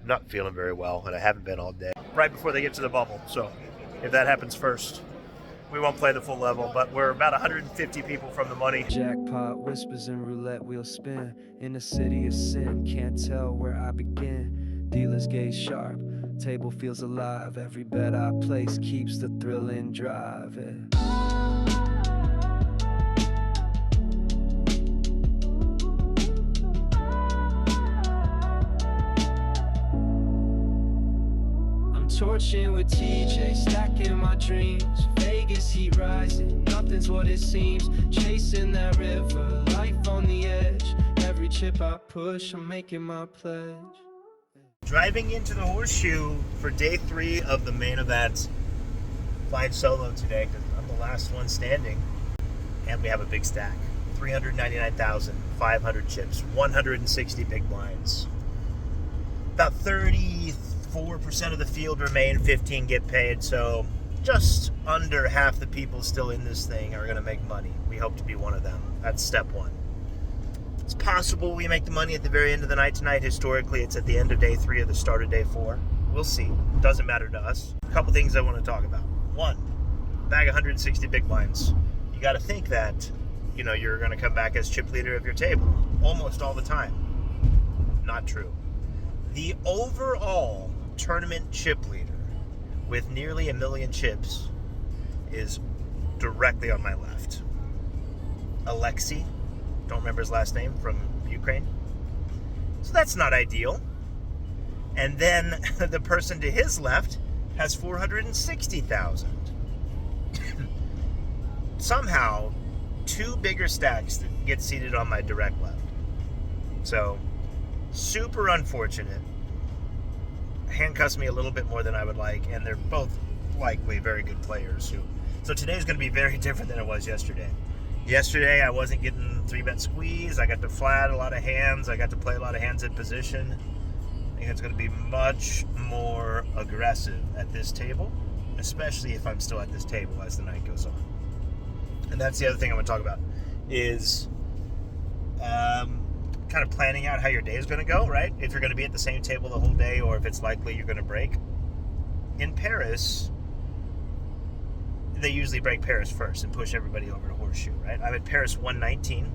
not feeling very well, and I haven't been all day. Right before they get to the bubble, so if that happens first, we won't play the full level, but we're about 150 people from the money. Jackpot whispers and roulette wheel spin. In the city of sin, can't tell where I begin. Dealers gaze sharp, table feels alive. Every bet I place keeps the thrill in drive. Torching with TJ, stacking my dreams. Vegas heat rising, nothing's what it seems. Chasing that river, life on the edge. Every chip I push, I'm making my pledge. Driving into the Horseshoe for day 3 of the main event. Flying solo today because I'm the last one standing. And we have a big stack. 399,500 chips, 160 big blinds. About 34% of the field remain, 15 get paid, so just under half the people still in this thing are going to make money. We hope to be one of them. That's step 1. It's possible we make the money at the very end of the night tonight. Historically, it's at the end of day 3 or the start of day 4. We'll see. Doesn't matter to us. A couple things I want to talk about. 1, bag 160 big blinds. You got to think that, you're going to come back as chip leader of your table almost all the time. Not true. The overall tournament chip leader with nearly 1 million chips is directly on my left. Alexei, don't remember his last name, from Ukraine. So that's not ideal. And then the person to his left has 460,000. Somehow, 2 bigger stacks get seated on my direct left. So, super unfortunate. Handcuffs me a little bit more than I would like, and they're both likely very good players. So today's going to be very different than it was yesterday. Yesterday, I wasn't getting 3-bet squeeze. I got to flat a lot of hands. I got to play a lot of hands in position. I think it's going to be much more aggressive at this table, especially if I'm still at this table as the night goes on. And that's the other thing I'm going to talk about is kind of planning out how your day is going to go, right? If you're going to be at the same table the whole day, or if it's likely you're going to break. In Paris, they usually break Paris first and push everybody over to Horseshoe, right? I'm at Paris 119,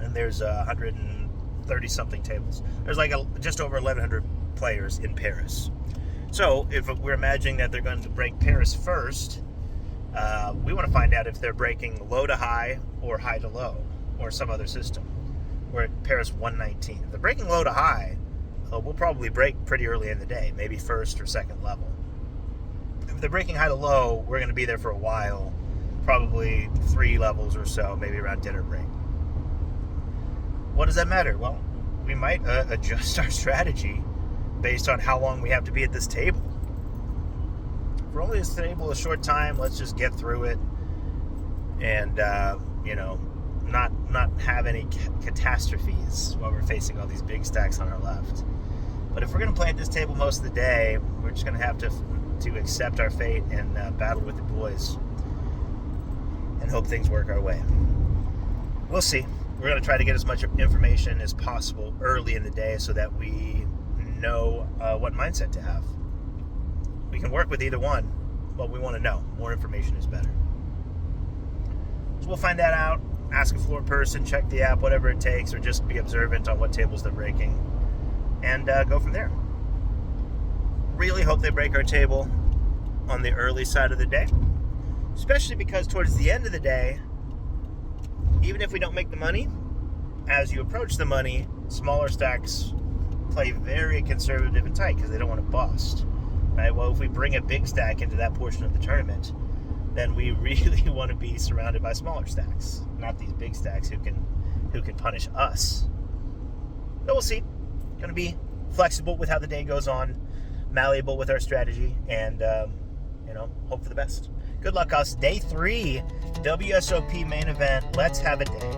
and there's 130 something tables. There's like just over 1,100 players in Paris. So if we're imagining that they're going to break Paris first, we want to find out if they're breaking low to high or high to low or some other system. We're at Paris 119. If they're breaking low to high, we'll probably break pretty early in the day, maybe first or second level. If they're breaking high to low, we're going to be there for a while, probably 3 levels or so, maybe around dinner break. What does that matter? Well, we might adjust our strategy based on how long we have to be at this table. If we're only at this table a short time, let's just get through it and, not have any catastrophes while we're facing all these big stacks on our left. But if we're going to play at this table most of the day, we're just going to have to accept our fate and battle with the boys and hope things work our way. We'll see. We're going to try to get as much information as possible early in the day so that we know what mindset to have. We can work with either one, but we want to know. More information is better. So we'll find that out. Ask a floor person, check the app, whatever it takes, or just be observant on what tables they're breaking, and go from there. Really hope they break our table on the early side of the day, especially because towards the end of the day, even if we don't make the money, as you approach the money, smaller stacks play very conservative and tight because they don't want to bust. Right? Well, if we bring a big stack into that portion of the tournament, then we really want to be surrounded by smaller stacks, not these big stacks who can punish us. But we'll see. Going to be flexible with how the day goes on, malleable with our strategy, and hope for the best. Good luck, us. Day 3, WSOP main event. Let's have a day.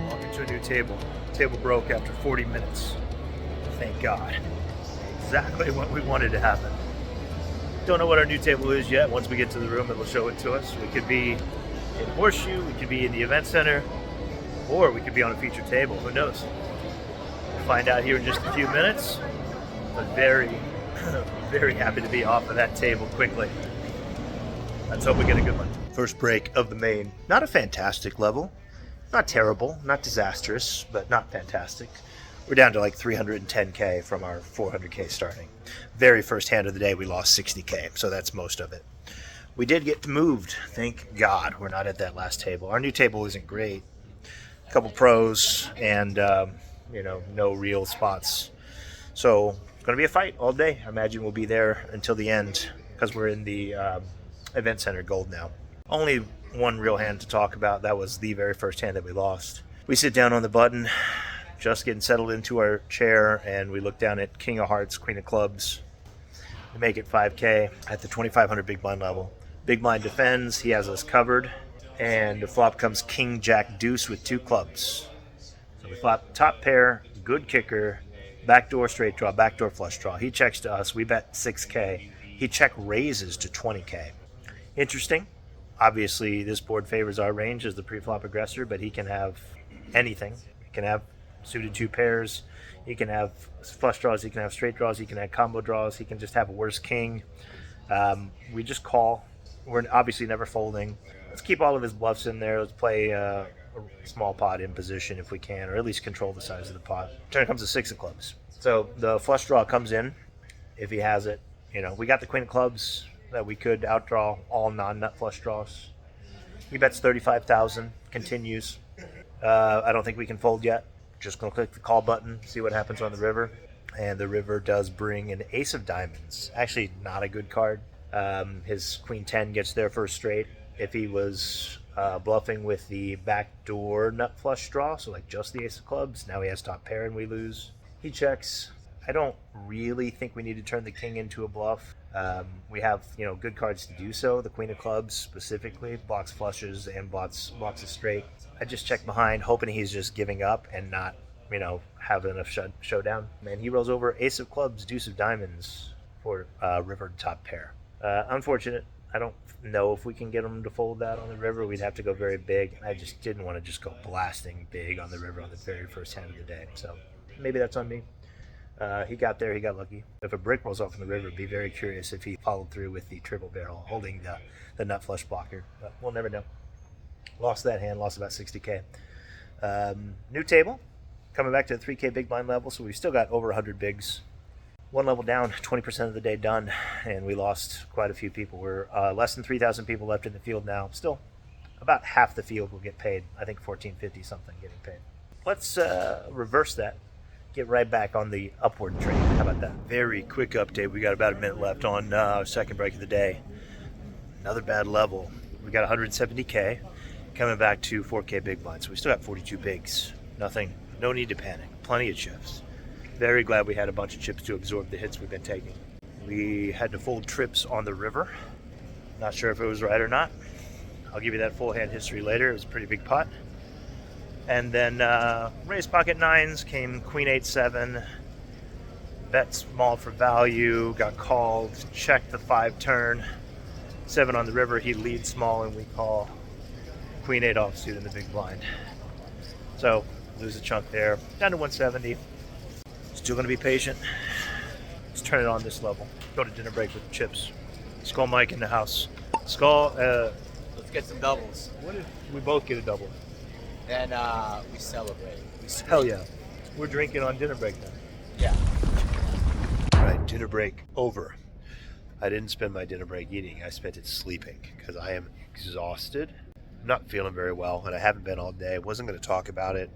Walking to a new table. Table broke after 40 minutes. Thank God. Exactly what we wanted to happen. Don't know what our new table is yet. Once we get to the room, it'll show it to us. We could be in Horseshoe, we could be in the event center, or we could be on a feature table. Who knows? We'll find out here in just a few minutes. But very, very happy to be off of that table quickly. Let's hope we get a good one. First break of the main. Not a fantastic level. Not terrible, not disastrous, but not fantastic. We're down to like 310K from our 400K starting. Very first hand of the day, we lost 60K, so that's most of it. We did get moved, thank God. We're not at that last table. Our new table isn't great. A couple pros and, no real spots. So it's going to be a fight all day. I imagine we'll be there until the end because we're in the event center gold now. Only one real hand to talk about. That was the very first hand that we lost. We sit down on the button, just getting settled into our chair, and we look down at King of Hearts, Queen of Clubs. We make it 5K at the 2,500 big blind level. Big blind defends. He has us covered. And the flop comes King, Jack, Deuce with 2 clubs. So we flop top pair, good kicker, backdoor straight draw, backdoor flush draw. He checks to us. We bet 6K. He check raises to 20K. Interesting. Obviously, this board favors our range as the pre-flop aggressor, but he can have anything. He can have suited 2 pairs. He can have flush draws. He can have straight draws. He can have combo draws. He can just have a worse king. We just call. We're obviously never folding. Let's keep all of his bluffs in there. Let's play a small pot in position if we can, or at least control the size of the pot. Turn comes the 6 of clubs. So the flush draw comes in if he has it. We got the Queen of Clubs that we could outdraw all non-nut flush draws. He bets 35,000, continues. I don't think we can fold yet. Just going to click the call button, see what happens on the river. And the river does bring an ace of diamonds. Actually, not a good card. His Queen 10 gets there first straight. If he was bluffing with the backdoor nut flush draw, so like just the ace of clubs, now he has top pair and we lose. He checks. I don't really think we need to turn the king into a bluff. We have, good cards to do so. The Queen of Clubs specifically blocks flushes and blocks a straight. I just check behind, hoping he's just giving up and not, having enough showdown. Man, he rolls over Ace of Clubs, Deuce of Diamonds for river top pair. Unfortunate. I don't know if we can get him to fold that on the river. We'd have to go very big. I just didn't want to just go blasting big on the river on the very first hand of the day. So maybe that's on me. He got there, he got lucky. If a brick rolls off in the river, I'd be very curious if he followed through with the triple barrel, holding the nut flush blocker. But we'll never know. Lost that hand, lost about 60K. New table, coming back to the 3K big blind level, so we've still got over 100 bigs. One level down, 20% of the day done, and we lost quite a few people. We're less than 3,000 people left in the field now. Still, about half the field will get paid. I think 1,450 something getting paid. Let's reverse that. Get right back on the upward train. How about that? Very quick update. We got about a minute left on our second break of the day. Another bad level. We got 170K coming back to 4K big blinds. So we still got 42 bigs. Nothing. No need to panic. Plenty of chips. Very glad we had a bunch of chips to absorb the hits we've been taking. We had to fold trips on the river. Not sure if it was right or not. I'll give you that full hand history later. It was a pretty big pot. And then raised pocket nines, came Queen 8-7, bet small for value, got called, checked the 5 turn, 7 on the river, he leads small and we call Queen 8 offsuit in the big blind. So lose a chunk there, down to 170. Still going to be patient. Let's turn it on this level. Go to dinner break with the chips. Skull Mike in the house. Skull, Let's get some doubles. what if we both get a double? Then we celebrate. Hell yeah. We're drinking on dinner break then. Yeah. All right, dinner break over. I didn't spend my dinner break eating. I spent it sleeping because I am exhausted. I'm not feeling very well, and I haven't been all day. I wasn't going to talk about it,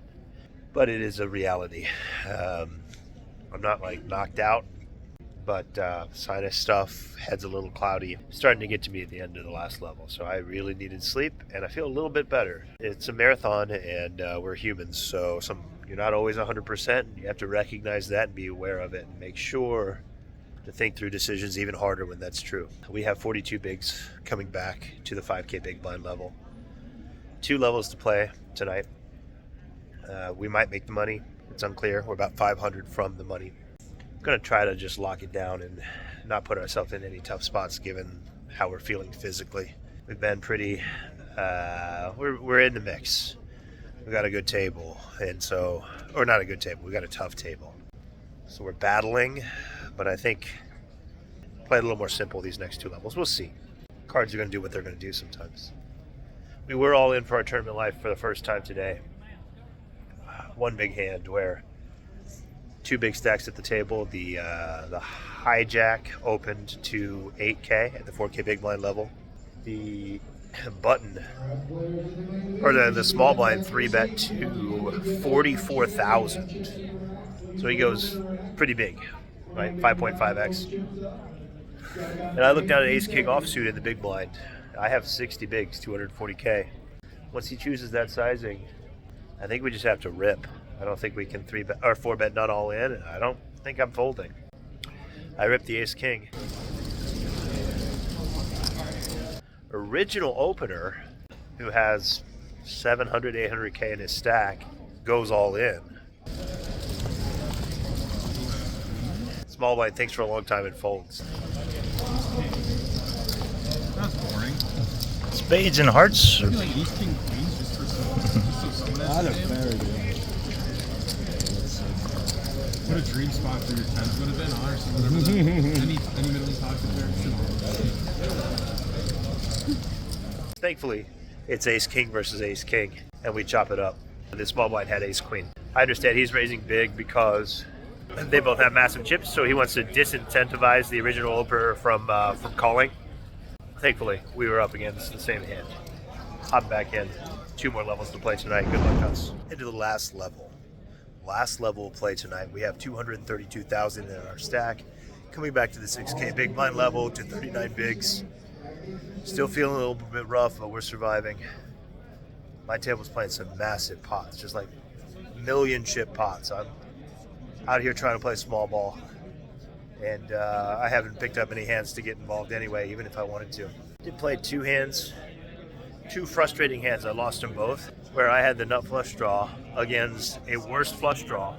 but it is a reality. I'm not knocked out, but sinus stuff, head's a little cloudy. Starting to get to me at the end of the last level, so I really needed sleep, and I feel a little bit better. It's a marathon, and we're humans, so you're not always 100%, and you have to recognize that and be aware of it and make sure to think through decisions even harder when that's true. We have 42 bigs coming back to the 5K big blind level. 2 levels to play tonight. We might make the money. It's unclear. We're about 500 from the money. I'm going to try to just lock it down and not put ourselves in any tough spots given how we're feeling physically. We've been pretty we're in the mix. We got a good table, and so, or not a good table, we got a tough table. So we're battling, but I think play a little more simple these next two levels. We'll see. Cards are going to do what they're going to do sometimes. We were all in for our tournament life for the first time today. One big hand where two big stacks at the table. The hijack opened to 8K at the 4K big blind level. The button, or the small blind 3-bet to 44,000. So he goes pretty big, right? 5.5x. And I look down at ace king offsuit in the big blind. I have 60 bigs, 240K. Once he chooses that sizing, I think we just have to rip. I don't think we can 3-bet or 4-bet not all in, and I don't think I'm folding. I ripped the ace king. Original opener, who has 700, 800K in his stack, goes all in. Small blind thinks for a long time and folds. That's boring. Spades and hearts. I feel like ace king queens just for someone else. Very good. What a dream spot for your tens would have been, honestly. Whatever any middle pocket there. Thankfully, it's ace king versus ace king, and we chop it up. The small blind had ace queen. I understand he's raising big because they both have massive chips, so he wants to disincentivize the original opener from calling. Thankfully, we were up against the same hand. I'm back in. 2 more levels to play tonight. Good luck, us. Into the last level. Last level of play tonight. We have 232,000 in our stack. Coming back to the 6K big blind level to 39 bigs. Still feeling a little bit rough, but we're surviving. My table's playing some massive pots, just like million chip pots. I'm out here trying to play small ball, and I haven't picked up any hands to get involved anyway, even if I wanted to. Did play 2 hands, 2 frustrating hands. I lost them both, where I had the nut flush draw against a worse flush draw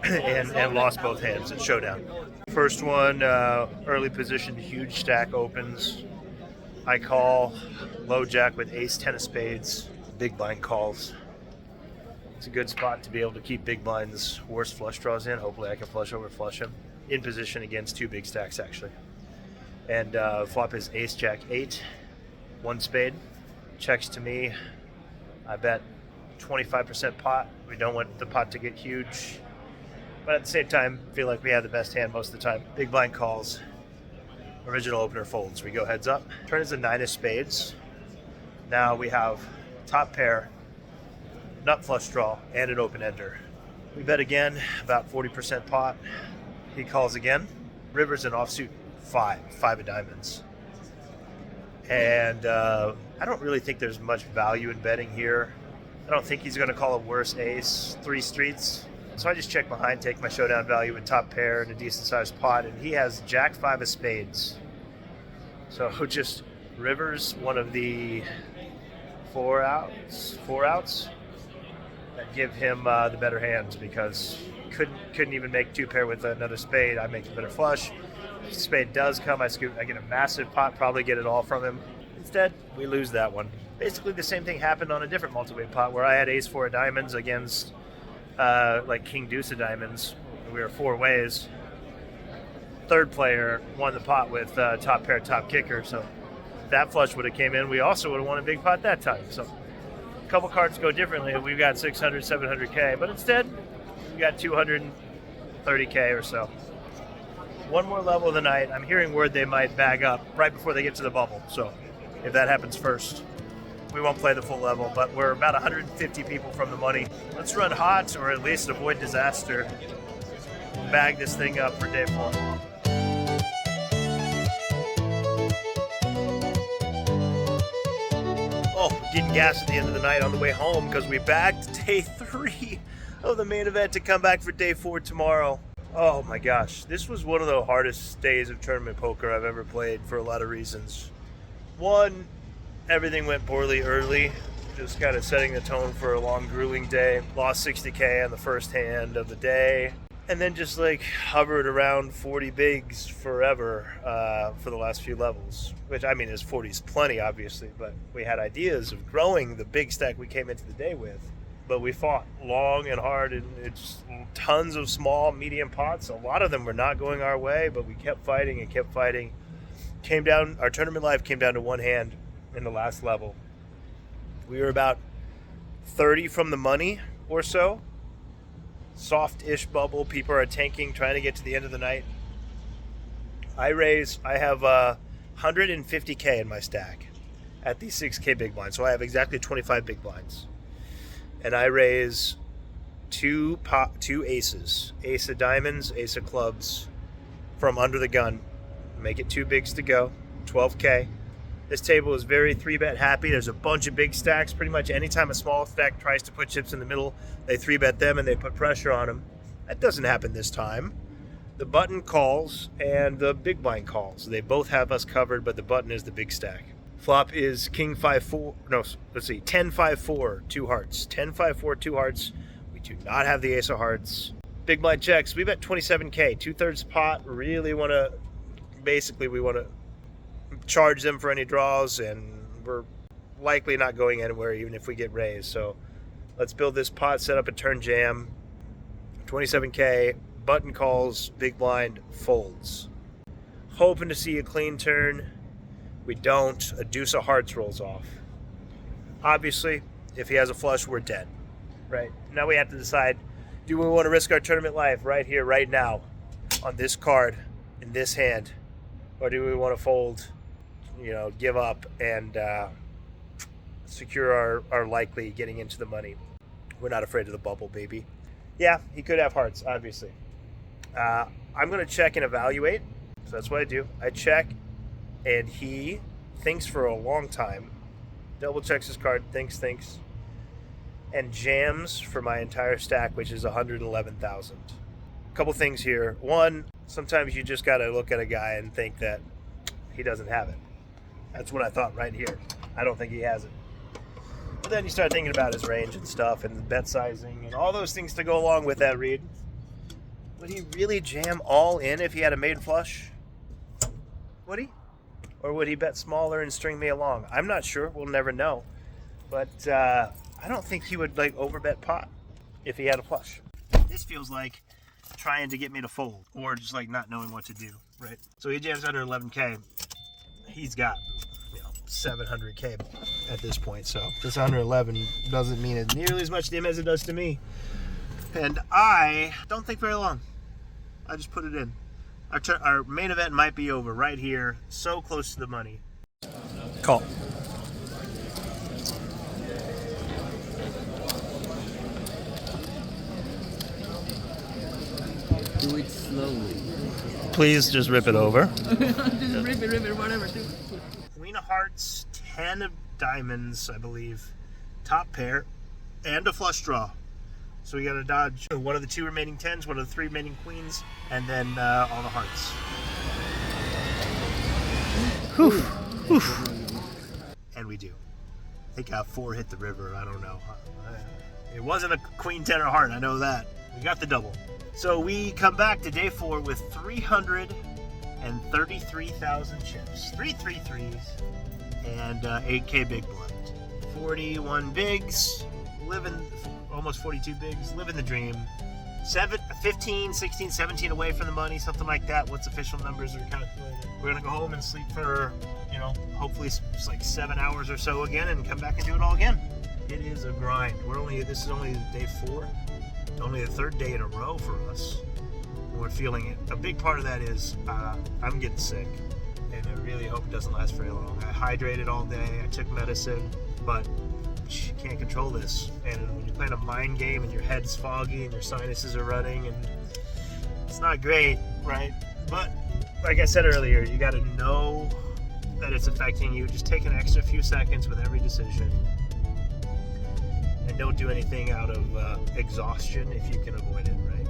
and lost both hands at showdown. First one, early position, huge stack opens. I call low jack with ace 10 of spades. Big blind calls. It's a good spot to be able to keep big blind's worst flush draws in. Hopefully I can flush over flush him. In position against 2 big stacks actually. And flop is ace jack 8, 1 spade. Checks to me. I bet 25% pot. We don't want the pot to get huge. But at the same time, feel like we have the best hand most of the time. Big blind calls. Original opener folds. We go heads up. Turn is a 9 of spades. Now we have top pair, nut flush draw, and an open ender. We bet again, about 40% pot. He calls again. River's an offsuit 5 of diamonds. And I don't really think there's much value in betting here. I don't think he's going to call a worse ace, 3 streets. So I just check behind, take my showdown value with top pair and a decent sized pot, and he has jack 5 of spades. So just Rivers, one of the 4 outs that give him the better hands, because couldn't even make 2 pair with another spade. I make the better flush. If the spade does come, I get a massive pot, probably get it all from him. Instead, we lose that one. Basically the same thing happened on a different multi-way pot where I had ace 4 of diamonds against like king deuce of diamonds. We were 4 ways. Third player won the pot with top pair, top kicker. So if that flush would have came in, we also would have won a big pot that time. So a couple cards go differently. We've got 600, 700K, but instead we got 230K or so. 1 more level of the night. I'm hearing word they might bag up right before they get to the bubble. So if that happens first, we won't play the full level, but we're about 150 people from the money. Let's run hot, or at least avoid disaster. Bag this thing up for day 4. Oh, getting gas at the end of the night on the way home because we bagged day 3 of the main event to come back for day 4 tomorrow. Oh my gosh, this was one of the hardest days of tournament poker I've ever played for a lot of reasons. One, everything went poorly early, just kind of setting the tone for a long, grueling day. Lost 60K on the first hand of the day. and then just like hovered around 40 bigs forever for the last few levels, which I mean is 40 is plenty obviously, but we had ideas of growing the big stack we came into the day with, but we fought long and hard, and it's tons of small medium pots. A lot of them were not going our way, but we kept fighting and kept fighting. Came down, our tournament life came down to one hand in the last level. We were about 30 from the money or so. Soft-ish bubble. People are tanking, trying to get to the end of the night. I have 150K in my stack at the 6K big blind. So I have exactly 25 big blinds. And I raise two aces. Ace of diamonds, ace of clubs from under the gun. Make it 2 bigs to go. 12K. This table is very 3-bet happy. There's a bunch of big stacks. Pretty much anytime a small stack tries to put chips in the middle, they 3-bet them and they put pressure on them. That doesn't happen this time. The button calls and the big blind calls. They both have us covered, but the button is the big stack. Flop is king 5-4. No, let's see. 10-5-4, 2 hearts. 10-5-4, 2 hearts. We do not have the ace of hearts. Big blind checks. We bet 27K. 2/3 pot. Really want to... Basically, we want to charge them for any draws, and we're likely not going anywhere even if we get raised. So let's build this pot, set up a turn jam. 27K, button calls, big blind folds. Hoping to see a clean turn. We don't. A deuce of hearts rolls off. Obviously, if he has a flush, we're dead. Right? Now we have to decide, do we want to risk our tournament life right here, right now, on this card, in this hand? Or do we want to fold, give up and secure our likely getting into the money? We're not afraid of the bubble, baby. Yeah, he could have hearts, obviously. I'm going to check and evaluate. So that's what I do. I check, and he thinks for a long time, double checks his card, thinks, and jams for my entire stack, which is 111,000. A couple things here. One, sometimes you just got to look at a guy and think that he doesn't have it. That's what I thought right here. I don't think he has it. But then you start thinking about his range and stuff and the bet sizing and all those things to go along with that read. Would he really jam all in if he had a made flush? Would he? Or would he bet smaller and string me along? I'm not sure. We'll never know. But I don't think he would overbet pot if he had a flush. This feels like trying to get me to fold, or just not knowing what to do, right? So he jams under 11K. He's got 700K at this point, so this under 11 doesn't mean it nearly as much to him as it does to me. And I don't think very long. I just put it in. Our main event might be over right here, so close to the money. Call. Do it slowly. Please just rip it over. Just rip it, whatever. Queen of hearts, 10 of diamonds, I believe. Top pair, and a flush draw. So we got to dodge one of the 2 remaining 10s, one of the 3 remaining queens, and then all the hearts. Whew. Whew. And we do. I think 4 hit the river. I don't know. It wasn't a queen 10 or heart. I know that. We got the double. So we come back to day 4 with 333,000 chips. 3 3-3s and 8K big blind. 41 bigs, almost 42 bigs, living the dream. 15, 16, 17 away from the money, something like that. What's official numbers are calculated. We're going to go home and sleep for, hopefully it's 7 hours or so again and come back and do it all again. It is a grind. This is only day 4. Only the 3rd day in a row for us. We're feeling it. A big part of that is I'm getting sick, and I really hope it doesn't last very long. I hydrated all day. I took medicine, but you can't control this. And when you're playing a mind game and your head's foggy and your sinuses are running, and it's not great, right? But like I said earlier, you got to know that it's affecting you. Just take an extra few seconds with every decision. And don't do anything out of exhaustion if you can avoid it, right?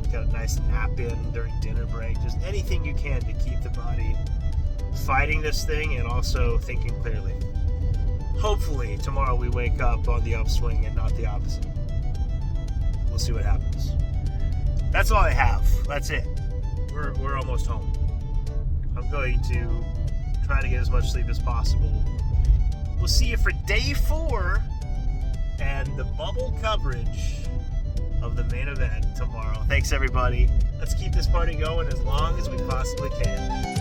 Got a nice nap in during dinner break. Just anything you can to keep the body fighting this thing and also thinking clearly. Hopefully tomorrow we wake up on the upswing and not the opposite. We'll see what happens. That's all I have. That's it. We're almost home. I'm going to try to get as much sleep as possible. We'll see you for day 4 and the bubble coverage of the main event tomorrow. Thanks, everybody. Let's keep this party going as long as we possibly can.